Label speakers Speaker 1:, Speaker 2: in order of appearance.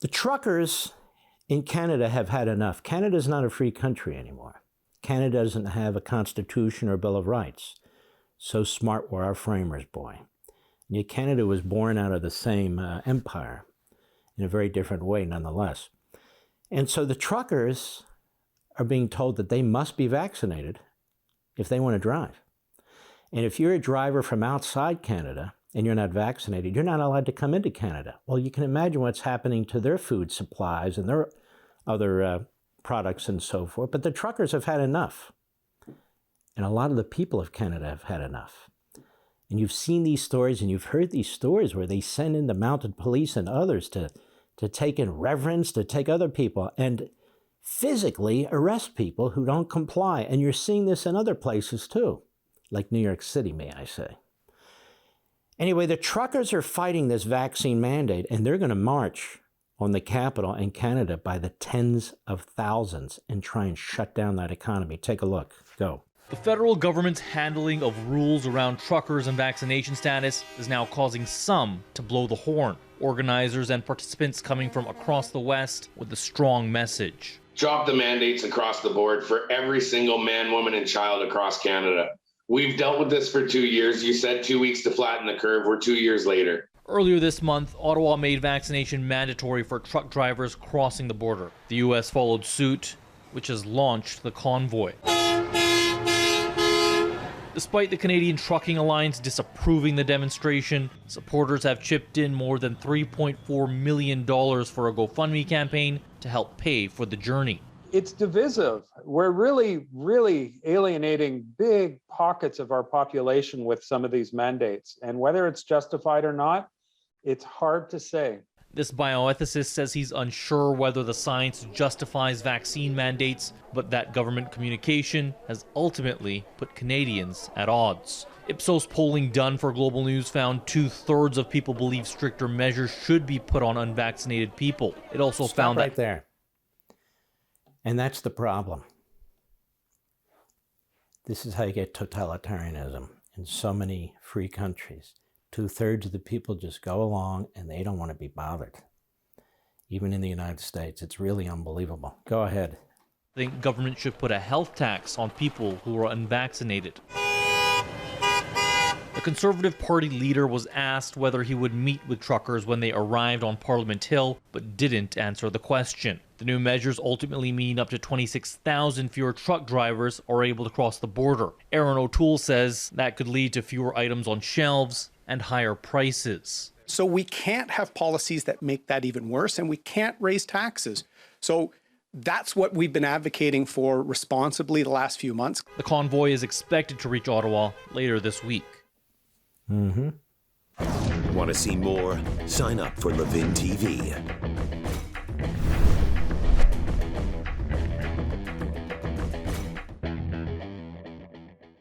Speaker 1: The truckers in Canada have had enough. Canada's not a free country anymore. Canada doesn't have a constitution or bill of rights. So smart were our framers, boy. And yet Canada was born out of the same empire in a very different way nonetheless. And so the truckers are being told that they must be vaccinated if they want to drive. And if you're a driver from outside Canada and you're not vaccinated, you're not allowed to come into Canada. Well, you can imagine what's happening to their food supplies and their other products and so forth. But the truckers have had enough. And a lot of the people of Canada have had enough. And you've seen these stories and you've heard these stories where they send in the mounted police and others to take in reverends, to take other people and physically arrest people who don't comply. And you're seeing this in other places too, like New York City, may I say. Anyway, the truckers are fighting this vaccine mandate, and they're going to march on the Capitol in Canada by the tens of thousands and try and shut down that economy. Take a look. Go.
Speaker 2: The federal government's handling of rules around truckers and vaccination status is now causing some to blow the horn. Organizers and participants coming from across the West with a strong message.
Speaker 3: Drop the mandates across the board for every single man, woman, and child across Canada. We've dealt with this for 2 years. You said 2 weeks to flatten the curve. We're 2 years later.
Speaker 2: Earlier this month, Ottawa made vaccination mandatory for truck drivers crossing the border. The U.S. followed suit, which has launched the convoy. Despite the Canadian Trucking Alliance disapproving the demonstration, supporters have chipped in more than $3.4 million for a GoFundMe campaign to help pay for the journey.
Speaker 4: It's divisive. We're really alienating big pockets of our population with some of these mandates. And whether it's justified or not, it's hard to say.
Speaker 2: This bioethicist says he's unsure whether the science justifies vaccine mandates, but that government communication has ultimately put Canadians at odds. Ipsos polling done for Global News found 2/3 of people believe stricter measures should be put on unvaccinated people. It also found
Speaker 1: right
Speaker 2: that
Speaker 1: there. And that's the problem. This is how you get totalitarianism in so many free countries. 2/3 of the people just go along and they don't want to be bothered. Even in the United States, it's really unbelievable. Go ahead.
Speaker 2: I think government should put a health tax on people who are unvaccinated. The Conservative Party leader was asked whether he would meet with truckers when they arrived on Parliament Hill, but didn't answer the question. The new measures ultimately mean up to 26,000 fewer truck drivers are able to cross the border. Aaron O'Toole says that could lead to fewer items on shelves and higher prices.
Speaker 5: So we can't have policies that make that even worse, and we can't raise taxes. So that's what we've been advocating for responsibly the last few months.
Speaker 2: The convoy is expected to reach Ottawa later this week.
Speaker 6: Want to see more? Sign up for Levin TV.